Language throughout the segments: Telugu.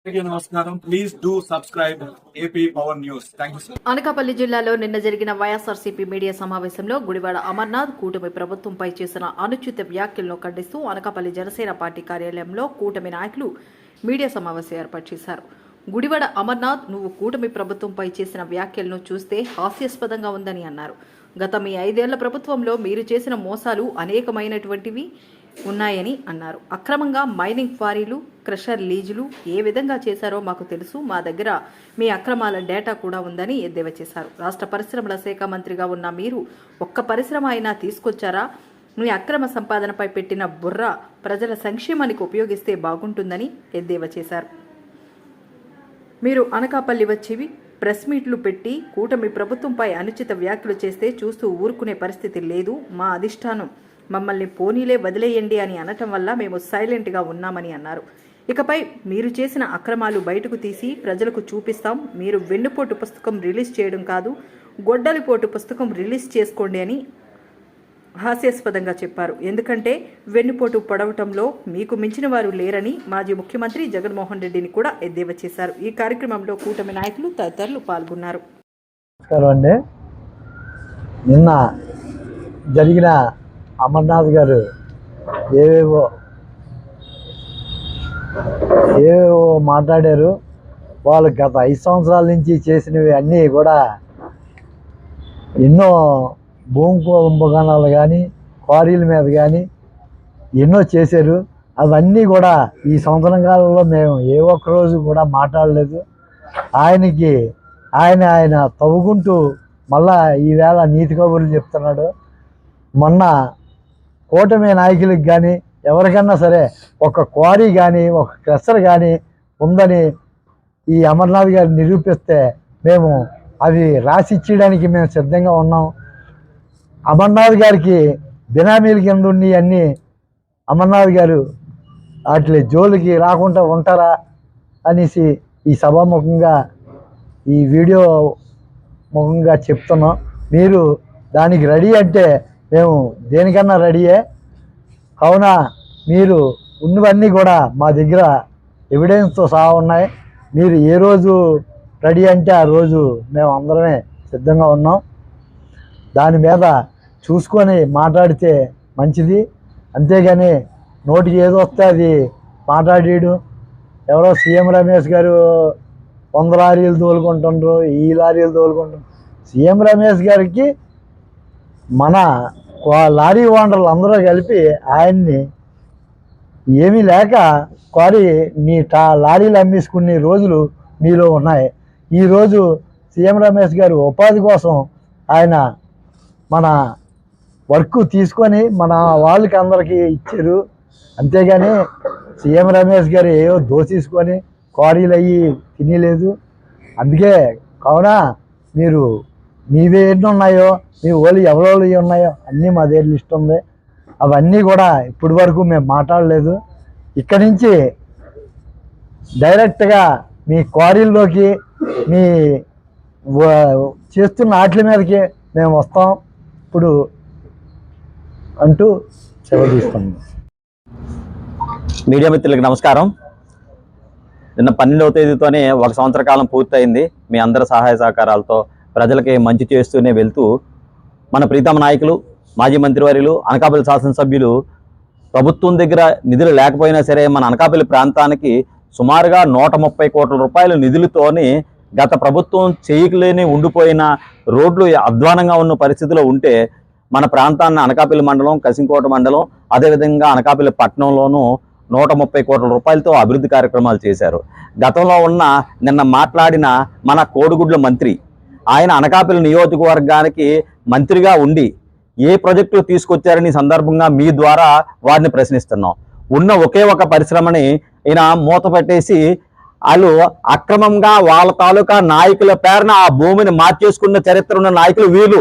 నమస్కారం. Please do subscribe AP power news. Thank you sir. Anakapalli జిల్లాలో నిన్న జరిగిన వైఎస్ఆర్సీపీ మీడియా సమావేశంలో గుడివాడ అమర్నాథ్ కూటమి ప్రభుత్వంపై చేసిన అనుచిత వ్యాఖ్యలను ఖండిస్తూ అనకాపల్లి జనసేన పార్టీ కార్యాలయంలో కూటమి నాయకులు మీడియా సమావేశం ఏర్పాటు చేశారు. గుడివాడ అమర్నాథ్, నువ్వు కూటమి ప్రభుత్వంపై చేసిన వ్యాఖ్యలను చూస్తే హాస్యాస్పదంగా ఉందని అన్నారు. గత మీ 5 ఏళ్ల ప్రభుత్వంలో మీరు చేసిన మోసాలు అనేకమైనటువంటివి ఉన్నాయని అన్నారు. అక్రమంగా మైనింగ్ క్వారీలు, క్రషర్ లీజులు ఏ విధంగా చేశారో మాకు తెలుసు. మా దగ్గర మీ అక్రమాల డేటా కూడా ఉందని ఎద్దేవా చేశారు. రాష్ట్ర పరిశ్రమల శాఖ మంత్రిగా ఉన్న మీరు ఒక్క పరిశ్రమ అయినా తీసుకొచ్చారా? మీ అక్రమ సంపాదనపై పెట్టిన బుర్ర ప్రజల సంక్షేమానికి ఉపయోగిస్తే బాగుంటుందని ఎద్దేవా చేశారు. మీరు అనకాపల్లి వచ్చి ప్రెస్ మీట్లు పెట్టి కూటమి ప్రభుత్వంపై అనుచిత వ్యాఖ్యలు చేస్తే చూస్తూ ఊరుకునే పరిస్థితి లేదు. మా అధిష్టానం మమ్మల్ని పోనీలే వదిలేయండి అని అనటం వల్ల మేము సైలెంట్గా ఉన్నామని అన్నారు. ఇకపై మీరు చేసిన అక్రమాలు బయటకు తీసి ప్రజలకు చూపిస్తాం. మీరు వెన్నుపోటు పుస్తకం రిలీజ్ చేయడం కాదు, గొడ్డలిపోటు పుస్తకం రిలీజ్ చేసుకోండి అని హాస్యాస్పదంగా చెప్పారు. ఎందుకంటే వెన్నుపోటు పొడవటంలో మీకు మించిన వారు లేరని మాజీ ముఖ్యమంత్రి జగన్మోహన్ రెడ్డిని కూడా ఎద్దేవా చేశారు. ఈ కార్యక్రమంలో కూటమి నాయకులు తదితరులు పాల్గొన్నారు. నిన్న జరిగిన అమర్నాథ్ గారు ఏవేవో మాట్లాడారు. వాళ్ళు గత 5 సంవత్సరాల నుంచి చేసినవి అన్నీ కూడా ఎన్నో భూమి కుంభకోణాలు కానీ క్వారీల మీద కానీ ఎన్నో చేశారు. అవన్నీ కూడా ఈ సంవత్సరం కాలంలో మేము ఏ ఒక్కరోజు కూడా మాట్లాడలేదు. ఆయన తవ్వుకుంటూ మళ్ళా ఈవేళ నీతి కబుర్లు చెప్తున్నాడు. మొన్న కూటమి నాయకులకు కానీ ఎవరికన్నా సరే ఒక క్వారీ కానీ ఒక క్రషర్ కానీ ఉందని ఈ అమర్నాథ్ గారు నిరూపిస్తే మేము అవి రాసిచ్చేయడానికి మేము సిద్ధంగా ఉన్నాం. అమర్నాథ్ గారికి బినామీల కింద ఉండి అన్నీ అమర్నాథ్ గారు వాటి జోలికి రాకుండా ఉంటారా అనేసి ఈ సభాముఖంగా ఈ వీడియో ముఖంగా చెప్తున్నాం. మీరు దానికి రెడీ అంటే మేము దేనికన్నా రెడీయే. కావున మీరు ఉన్నవన్నీ కూడా మా దగ్గర ఎవిడెన్స్తో సహా ఉన్నాయి. మీరు ఏ రోజు రెడీ అంటే ఆ రోజు మేము అందరమే సిద్ధంగా ఉన్నాం. దాని మీద చూసుకొని మాట్లాడితే మంచిది. అంతేగాని నోటికి ఏదో వస్తే అది మాట్లాడేయడం. ఎవరో సీఎం రమేష్ గారు 100 లారీలు తోలుకుంటుండ్రు, ఈ లారీలు తోలుకుంటారు. సీఎం రమేష్ గారికి మన లారీ ఓనర్లు అందరూ కలిపి ఆయన్ని ఏమీ లేక నీ లారీలు అమ్మేసుకునే రోజులు మీలో ఉన్నాయి. ఈరోజు సీఎం రమేష్ గారు ఉపాధి కోసం ఆయన మన వర్క్ తీసుకొని మన వాళ్ళకి అందరికీ ఇచ్చారు. అంతేగాని సీఎం రమేష్ గారు ఏవో దోసేసుకొని క్వారీలు అయ్యి తినలేదు. అందుకే కావున మీరు మీవే ఎన్ని ఉన్నాయో, మీ వాళ్ళు ఎవరెవరు ఉన్నాయో అన్నీ మా దగ్గర లిస్ట్ ఉంది. అవన్నీ కూడా ఇప్పటి వరకు మేము మాట్లాడలేదు. ఇక్కడి నుంచి డైరెక్ట్గా మీ క్వారీల్లోకి మీ చేస్తున్న వాటి మీదకి మేము వస్తాం ఇప్పుడు అంటూ సెలవు తీసుకున్నాం. మీడియా మిత్రులకు నమస్కారం. నిన్న 12వ తేదీతోనే 1 సంవత్సర కాలం పూర్తయింది. మీ అందరి సహాయ సహకారాలతో ప్రజలకి మంచి చేస్తూనే వెళ్తూ మన ప్రీతమ నాయకులు, మాజీ మంత్రివర్యులు, అనకాపల్లి శాసనసభ్యులు ప్రభుత్వం దగ్గర నిధులు లేకపోయినా సరే మన అనకాపల్లి ప్రాంతానికి సుమారుగా 130 కోట్ల రూపాయల నిధులతోని గత ప్రభుత్వం చేయలేని ఉండిపోయిన రోడ్లు అధ్వానంగా ఉన్న పరిస్థితిలో ఉంటే మన ప్రాంతాన్ని అనకాపల్లి మండలం, కసింకోట మండలం, అదేవిధంగా అనకాపల్లి పట్టణంలోనూ 130 కోట్ల రూపాయలతో అభివృద్ధి కార్యక్రమాలు చేశారు. గతంలో ఉన్న నిన్న మాట్లాడిన మన కోడిగుడ్ల మంత్రి ఆయన అనకాపల్లి నియోజకవర్గానికి మంత్రిగా ఉండి ఏ ప్రాజెక్టులు తీసుకొచ్చారని సందర్భంగా మీ ద్వారా వారిని ప్రశ్నిస్తున్నాం. ఉన్న ఒకే ఒక పరిశ్రమని ఈయన మూత పెట్టేసి వాళ్ళు అక్రమంగా వాళ్ళ తాలూకా నాయకుల పేరున ఆ భూమిని మార్చేసుకున్న చరిత్ర ఉన్న నాయకులు వీళ్ళు.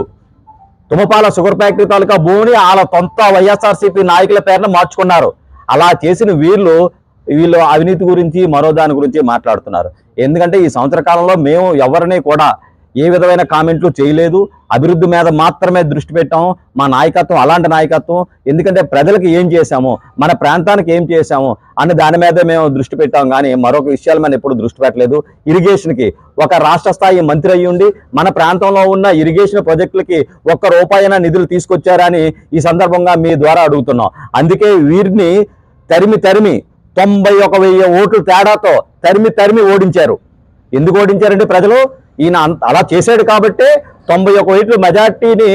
తుమ్మపాల షుగర్ ఫ్యాక్టరీ తాలూకా భూమిని వాళ్ళ సొంత వైఎస్ఆర్సీపీ నాయకుల పేరున మార్చుకున్నారు. అలా చేసిన వీళ్ళు అవినీతి గురించి మరో దాని గురించి మాట్లాడుతున్నారు. ఎందుకంటే ఈ సంవత్సర కాలంలో మేము ఎవరిని కూడా ఏ విధమైన కామెంట్లు చేయలేదు. అభివృద్ధి మీద మాత్రమే దృష్టి పెట్టాము. మా నాయకత్వం అలాంటి నాయకత్వం. ఎందుకంటే ప్రజలకు ఏం చేశాము, మన ప్రాంతానికి ఏం చేశాము అనే దాని మీద మేము దృష్టి పెట్టాం. కానీ మరొక విషయాల మీద ఎప్పుడు దృష్టి పెట్టలేదు. ఇరిగేషన్కి ఒక రాష్ట్ర స్థాయి మంత్రి అయ్యి ఉండి మన ప్రాంతంలో ఉన్న ఇరిగేషన్ ప్రాజెక్టులకి ₹1 నిధులు తీసుకొచ్చారని ఈ సందర్భంగా మీ ద్వారా అడుగుతున్నాం. అందుకే వీరిని తరిమి 91,000 ఓట్లు తేడాతో తరిమి ఓడించారు. ఎందుకు ఓడించారంటే ప్రజలు ఈయన అలా చేశాడు కాబట్టి 91 మెజార్టీని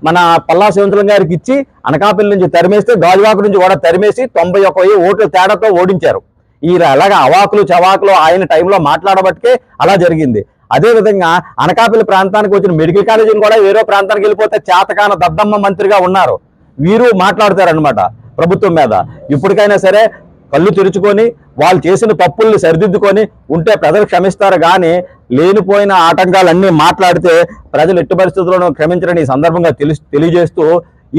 మన పల్లా శివంతరం గారికి ఇచ్చి అనకాపల్లి నుంచి తరిమేస్తే గాజువాక నుంచి కూడా తరిమేసి 91 ఓట్ల తేడాతో ఓడించారు. ఈ అలాగా అవాకులు చవాకులు ఆయన టైంలో మాట్లాడబట్టే అలా జరిగింది. అదేవిధంగా అనకాపల్లి ప్రాంతానికి వచ్చిన మెడికల్ కాలేజీని కూడా వేరే ప్రాంతానికి వెళ్ళిపోతే చేతకాన దద్దమ్మ మంత్రిగా ఉన్నారు. వీరు మాట్లాడతారనమాట ప్రభుత్వం మీద. ఇప్పటికైనా సరే కళ్ళు తెరుచుకొని వాళ్ళు చేసిన తప్పుల్ని సరిదిద్దుకొని ఉంటే ప్రజలు క్షమిస్తారు. కానీ లేనిపోయిన ఆటంకాలన్నీ మాట్లాడితే ప్రజలు ఎట్టి పరిస్థితుల్లోనూ క్షమించరని ఈ సందర్భంగా తెలియజేస్తూ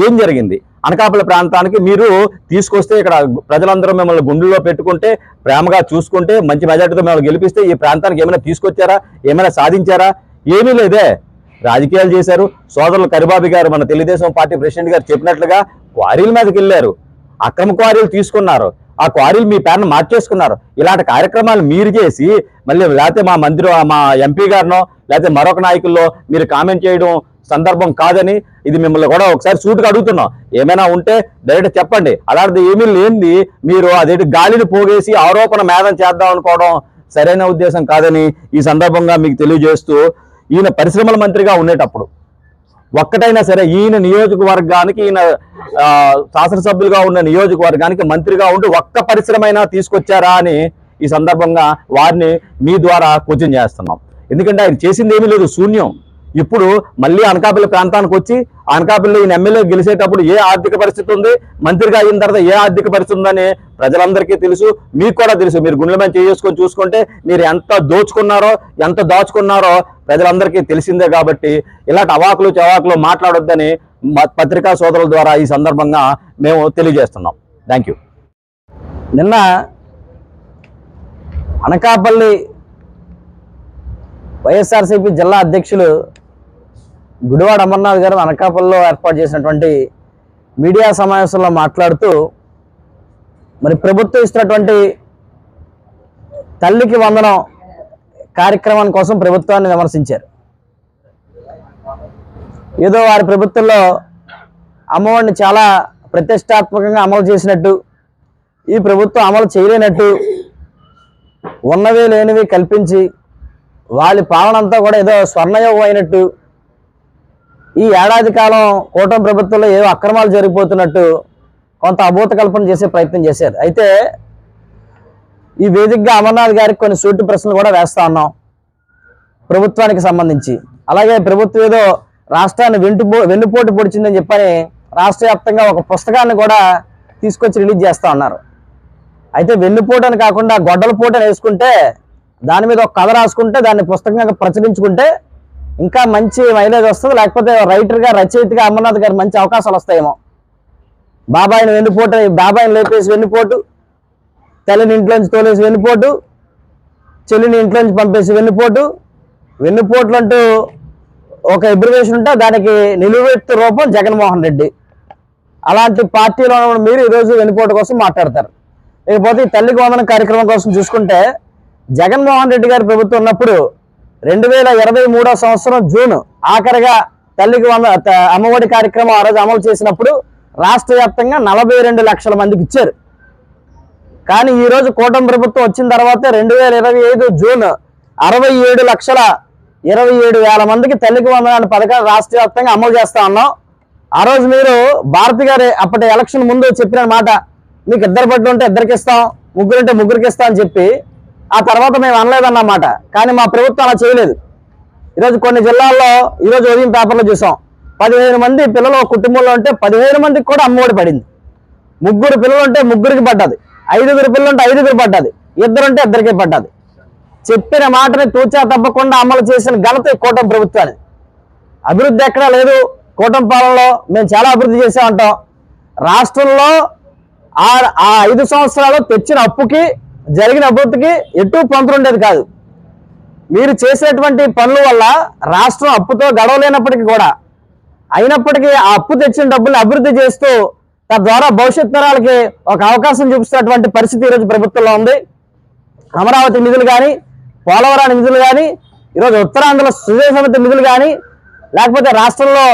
ఏం జరిగింది అనకాపల్లి ప్రాంతానికి మీరు తీసుకొస్తే ఇక్కడ ప్రజలందరూ మిమ్మల్ని గుండెల్లో పెట్టుకుంటే ప్రేమగా చూసుకుంటే మంచి మెజార్టీతో మిమ్మల్ని గెలిపిస్తే ఈ ప్రాంతానికి ఏమైనా తీసుకొచ్చారా, ఏమైనా సాధించారా? ఏమీ లేదే. రాజకీయాలు చేశారు. సోదరులు కరిబాబు గారు మన తెలుగుదేశం పార్టీ ప్రెసిడెంట్ గారు చెప్పినట్లుగా క్వారీల మీదకి వెళ్ళారు, అక్రమ క్వారీలు తీసుకున్నారు, ఆ క్వారీలు మీ పేరును మార్చేసుకున్నారు. ఇలాంటి కార్యక్రమాలు మీరు చేసి మళ్ళీ లేకపోతే మా ఎంపీ గారినో లేకపోతే మరొక నాయకుల్లో మీరు కామెంట్ చేయడం సందర్భం కాదని ఇది మిమ్మల్ని కూడా ఒకసారి సూటుగా అడుగుతున్నాం. ఏమైనా ఉంటే డైరెక్ట్ చెప్పండి. అలాంటిది ఏమీ లేనిది మీరు అదేంటి గాలిని పోగేసి ఆరోపణ మేధం చేద్దాం అనుకోవడం సరైన ఉద్దేశం కాదని ఈ సందర్భంగా మీకు తెలియజేస్తూ, ఈయన పరిశ్రమల మంత్రిగా ఉండేటప్పుడు ఒక్కటైనా సరే ఈయన నియోజకవర్గానికి, ఈయన శాసనసభ్యులుగా ఉన్న నియోజకవర్గానికి మంత్రిగా ఉండి ఒక్క పరిశ్రమ అయినా తీసుకొచ్చారా అని ఈ సందర్భంగా వారిని మీ ద్వారా క్వశ్చన్ చేస్తున్నాం. ఎందుకంటే ఆయన చేసింది ఏమీ లేదు, శూన్యం. ఇప్పుడు మళ్ళీ అనకాపల్లి ప్రాంతానికి వచ్చి అనకాపల్లి ఈయన ఎమ్మెల్యే గెలిచేటప్పుడు ఏ ఆర్థిక పరిస్థితి ఉంది, మంత్రిగా అయిన తర్వాత ఏ ఆర్థిక పరిస్థితి ఉందని ప్రజలందరికీ తెలుసు, మీకు కూడా తెలుసు. మీరు గుండెల మీద చేసుకొని చూసుకుంటే మీరు ఎంత దోచుకున్నారో ఎంత దాచుకున్నారో ప్రజలందరికీ తెలిసిందే. కాబట్టి ఇలాంటి అవాకులు చవాకులు మాట్లాడొద్దని పత్రికా సోదరుల ద్వారా ఈ సందర్భంగా మేము తెలియజేస్తున్నాం. Thank you. నిన్న అనకాపల్లి వైఎస్ఆర్సీపీ జిల్లా అధ్యక్షులు గుడివాడ అమర్నాథ్ గారు అనకాపల్లిలో ఏర్పాటు చేసినటువంటి మీడియా సమావేశంలో మాట్లాడుతూ మరి ప్రభుత్వం ఇస్తున్నటువంటి తల్లికి వందనం కార్యక్రమం కోసం ప్రభుత్వాన్ని విమర్శించారు. ఏదో వారి ప్రభుత్వంలో అమ్మఒడిని చాలా ప్రతిష్టాత్మకంగా అమలు చేసినట్టు, ఈ ప్రభుత్వం అమలు చేయలేనట్టు, ఉన్నవి లేనివి కల్పించి వాళ్ళ పాలన అంతా కూడా ఏదో స్వర్ణయోగం అయినట్టు, ఈ ఏడాది కాలం కూటమి ప్రభుత్వంలో ఏవో అక్రమాలు జరిగిపోతున్నట్టు కొంత అభూత కల్పన చేసే ప్రయత్నం చేశారు. అయితే ఈ వేదికగా అమర్నాథ్ గారికి కొన్ని సూటి ప్రశ్నలు కూడా వేస్తా ఉన్నాం ప్రభుత్వానికి సంబంధించి. అలాగే ప్రభుత్వం ఏదో రాష్ట్రాన్ని వెన్నుపోటు పొడిచిందని చెప్పని రాష్ట్ర వ్యాప్తంగా ఒక పుస్తకాన్ని కూడా తీసుకొచ్చి రిలీజ్ చేస్తూ ఉన్నారు. అయితే వెన్నుపోటు అని కాకుండా గొడ్డల పోటు అని వేసుకుంటే, దాని మీద ఒక కథ రాసుకుంటే, దాన్ని పుస్తకంగా ప్రచురించుకుంటే ఇంకా మంచి మైలేజ్ వస్తుంది. లేకపోతే రైటర్గా రచయితగా అమర్నాథ్ గారు మంచి అవకాశాలు వస్తాయేమో. బాబాయిని వెన్నుపోటు, బాబాయిని లేపేసి వెన్నుపోటు, తల్లిని ఇంట్లోంచి తోలేసి వెన్నుపోటు, చెల్లిని ఇంట్లోంచి పంపేసి వెన్నుపోటు, వెన్నుపోట్లు అంటూ ఒక అబ్రివేషన్ ఉంటే దానికి నిలువెత్తు రూపం జగన్మోహన్ రెడ్డి. అలాంటి పార్టీలో మీరు ఈరోజు వెన్నుపోటు కోసం మాట్లాడతారు. లేకపోతే తల్లికి వందనం కార్యక్రమం కోసం చూసుకుంటే, జగన్మోహన్ రెడ్డి గారి ప్రభుత్వం ఉన్నప్పుడు 2023 సంవత్సరం జూన్ ఆఖరిగా తల్లికి అమ్మఒడి కార్యక్రమం ఆ రోజు అమలు చేసినప్పుడు రాష్ట్ర వ్యాప్తంగా 42 లక్షల మందికి ఇచ్చారు. కానీ ఈరోజు కూటమి ప్రభుత్వం వచ్చిన తర్వాత 2025 జూన్ 67,27,000 మందికి తల్లికి వందనాన్ని పథకాలు రాష్ట్ర వ్యాప్తంగా అమలు చేస్తా ఉన్నాం. ఆ రోజు మీరు భారతి గారి అప్పటి ఎలక్షన్ ముందు చెప్పిన మాట, మీకు 2 బడ్లు ఉంటే 2కి ఇస్తాం, 3 ఉంటే 3కి ఇస్తాం అని చెప్పి ఆ తర్వాత మేము అనలేదన్నమాట. కానీ మా ప్రభుత్వం అలా చేయలేదు. ఈరోజు కొన్ని జిల్లాల్లో ఈరోజు ఉదయం పేపర్లో చూసాం, 15 మంది పిల్లలు కుటుంబంలో ఉంటే 15 మందికి కూడా అమ్మఒడి పడింది. 3 పిల్లలు ఉంటే 3కి పడ్డది, 5 పిల్లలు ఉంటే 5కి పడ్డది, 2 ఉంటే 2కి పడ్డది. చెప్పిన మాటని తూచా తప్పకుండా అమలు చేసిన ఘనత కూటమి ప్రభుత్వాన్ని. అభివృద్ధి ఎక్కడా లేదు. కూటమి పాలనలో మేము చాలా అభివృద్ధి చేసామంటాం. రాష్ట్రంలో ఆ 5 సంవత్సరాలు తెచ్చిన అప్పుకి జరిగిన అభివృద్ధికి ఎటు పొంతలు ఉండేది కాదు. మీరు చేసేటువంటి పనుల వల్ల రాష్ట్రం అప్పుతో గడవలేనప్పటికీ కూడా అయినప్పటికీ ఆ అప్పు తెచ్చిన డబ్బుల్ని అభివృద్ధి చేస్తూ తద్వారా భవిష్యత్ తరాలకి ఒక అవకాశం చూపిస్తున్నటువంటి పరిస్థితి ఈరోజు ప్రభుత్వంలో ఉంది. అమరావతి నిధులు కానీ, పోలవరం నిధులు కానీ, ఈరోజు ఉత్తరాంధ్రలో సుజయ సమితి నిధులు కానీ, లేకపోతే రాష్ట్రంలో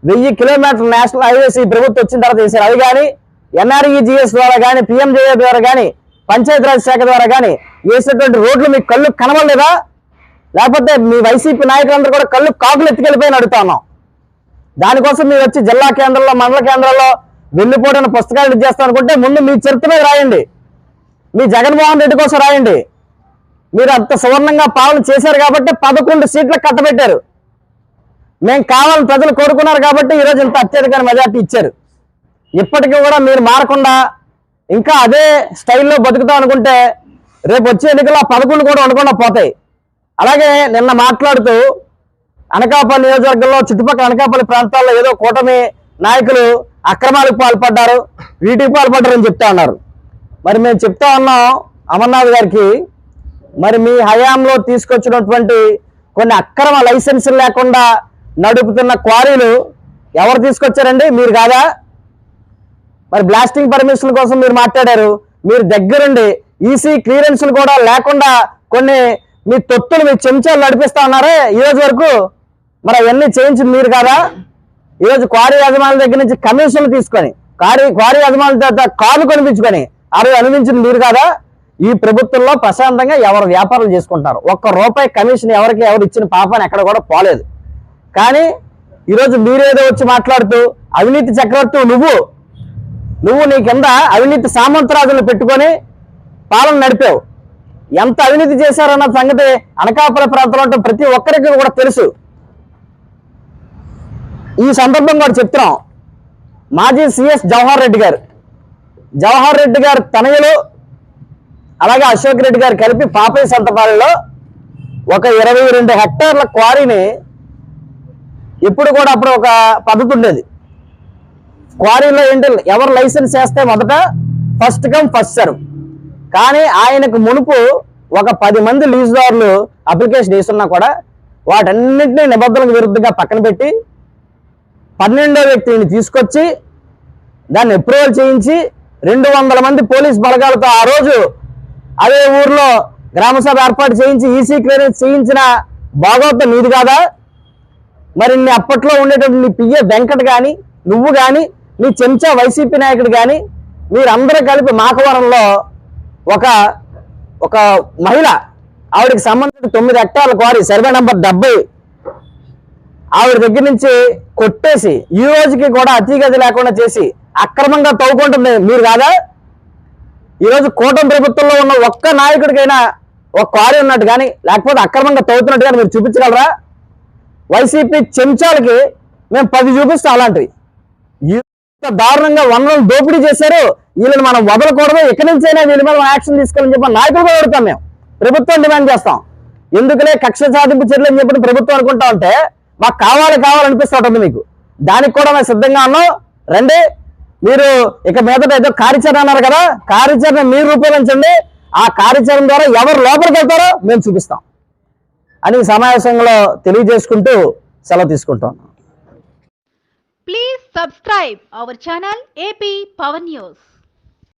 1000 కిలోమీటర్ల నేషనల్ హైవేస్ ఈ ప్రభుత్వం వచ్చిన తర్వాత చేశారు అవి కానీ, NREGS ద్వారా కానీ, PMJA ద్వారా కానీ, పంచాయతీరాజ్ శాఖ ద్వారా కానీ వేసినటువంటి రోడ్లు మీకు కళ్ళు కనబడలేదా? లేకపోతే మీ వైసీపీ నాయకులందరూ కూడా కళ్ళు కాకులు ఎత్తుకెళ్ళిపోయి అడుగుతా ఉన్నాం. దానికోసం మీరు వచ్చి జిల్లా కేంద్రంలో, మండల కేంద్రాల్లో వెళ్ళిపోవడం పుస్తకాలు చేస్తాం అనుకుంటే ముందు మీ చరిత్ర మీద రాయండి, మీ జగన్మోహన్ రెడ్డి కోసం రాయండి. మీరు అంత సువర్ణంగా పాలన చేశారు కాబట్టి 11 సీట్లకు కట్టబెట్టారు. మేము కావాలని ప్రజలు కోరుకున్నారు కాబట్టి ఈరోజు ఇంత అత్యధిక మెజార్టీ ఇచ్చారు. ఇప్పటికీ కూడా మీరు మారకుండా ఇంకా అదే స్టైల్లో బతుకుతాం అనుకుంటే రేపు వచ్చే ఎన్నికల్లో 11 కూడా ఉండకుండా పోతాయి. అలాగే నిన్న మాట్లాడుతూ అనకాపల్లి నియోజకవర్గంలో చుట్టుపక్కల అనకాపల్లి ప్రాంతాల్లో ఏదో కూటమి నాయకులు అక్రమాలకు పాల్పడ్డారు, వీటికి పాల్పడ్డారని చెప్తా ఉన్నారు. మరి మేము చెప్తా ఉన్నాం అమర్నాథ్ గారికి, మరి మీ హయాంలో తీసుకొచ్చినటువంటి కొన్ని అక్రమ లైసెన్సులు లేకుండా నడుపుతున్న క్వారీలు ఎవరు తీసుకొచ్చారండి? మీరు కాదా? మరి బ్లాస్టింగ్ పర్మిషన్ కోసం మీరు మాట్లాడారు, మీరు దగ్గరుండి ఈసీ క్లియరెన్స్లు కూడా లేకుండా కొన్ని మీ తొత్తులు మీ చెంచాలు నడిపిస్తా ఉన్నారే ఈ రోజు వరకు, మరి అవన్నీ చేయించింది మీరు కాదా? ఈరోజు క్వారీ యజమానుల దగ్గర నుంచి కమిషన్లు తీసుకొని క్వారీ యజమానుల కార్లు కొనిపించుకొని అవి అనుభవించింది మీరు కాదా? ఈ ప్రభుత్వంలో ప్రశాంతంగా ఎవరు వ్యాపారాలు చేసుకుంటారు, ₹1 కమిషన్ ఎవరికి ఎవరు ఇచ్చిన పాపాన్ని ఎక్కడ కూడా పోలేదు. కానీ ఈరోజు మీరేదో వచ్చి మాట్లాడుతూ అవినీతి చక్రవర్తి నువ్వు నీ కింద అవినీతి సామంతరాజులు పెట్టుకొని పాలన నడిపావు. ఎంత అవినీతి చేశారన్న సంగతి అనకాపల్లి ప్రాంతంలో ప్రతి ఒక్కరికి కూడా తెలుసు. ఈ సందర్భం కూడా చెప్తున్నాం, మాజీ CS జవహర్ రెడ్డి గారు తనయులు అలాగే అశోక్ రెడ్డి గారు కలిపి పాపయ్య సంతపాలెంలో ఒక 22 హెక్టార్ల క్వారీని, ఇప్పుడు కూడా అప్పుడు ఒక పద్ధతి ఉండేది, క్వారీలో ఏంటి ఎవరు లైసెన్స్ చేస్తే మొదట ఫస్ట్ కమ్ ఫస్ట్ సర్వ్. కానీ ఆయనకు మునుపు ఒక 10 మంది లీజుదారులు అప్లికేషన్ వేస్తున్నా కూడా వాటన్నింటినీ నిబంధనలకు విరుద్ధంగా పక్కన పెట్టి 12వ వ్యక్తిని తీసుకొచ్చి దాన్ని అప్రూవల్ చేయించి 200 మంది పోలీస్ బలగాలతో ఆ రోజు అదే ఊర్లో గ్రామసభ ఏర్పాటు చేయించి ఈసీ క్లియరెన్స్ చేయించిన భాగవతం నీది కాదా? మరి నీ అప్పట్లో ఉండేటువంటి నీ పిఏ వెంకట్ కానీ, నువ్వు కానీ, నీ చెంచా వైసీపీ నాయకుడు కానీ మీరందరూ కలిపి మాకవరంలో ఒక మహిళ, ఆవిడకి సంబంధించిన 9 హెక్టార్ల క్వారీ సర్వే నంబర్ 70 ఆవిడ దగ్గర నుంచి కొట్టేసి ఈ రోజుకి కూడా అతిగతి లేకుండా చేసి అక్రమంగా తవ్వుకుంటుంది మీరు కాదా? ఈరోజు కూటమి ప్రభుత్వంలో ఉన్న ఒక్క నాయకుడికైనా ఒక క్వారీ ఉన్నట్టు కానీ లేకపోతే అక్రమంగా తవ్వుతున్నట్టు కానీ మీరు చూపించగలరా? వైసీపీ చెంచాలకి మేము 10 చూపిస్తాం. అలాంటివి దారుణంగా వనరులను దోపిడీ చేశారు, వీళ్ళని మనం వదలకూడదు, ఎక్కడి నుంచైనా వీళ్ళ మీద యాక్షన్ తీసుకోవాలని చెప్పి నాయకులు కూడా అడుగుతాం. మేము ప్రభుత్వం డిమాండ్ చేస్తాం. ఎందుకులే కక్ష సాధింపు చర్యలు అని చెప్పి ప్రభుత్వం అనుకుంటా ఉంటే మాకు కావాలనిపిస్తూ ఉంటుంది మీకు. దానికి కూడా మేము సిద్ధంగా ఉన్నాం. రండి, మీరు ఇక మీదట ఏదో కార్యాచరణ అన్నారు కదా, కార్యాచరణ మీరు రూపొందించండి. ఆ కార్యాచరణ ద్వారా ఎవరు లోపలికి వెళ్తారో మేము చూపిస్తాం అని సమావేశంలో తెలియజేసుకుంటూ సెలవు తీసుకుంటాం. Please subscribe our channel AP Power News.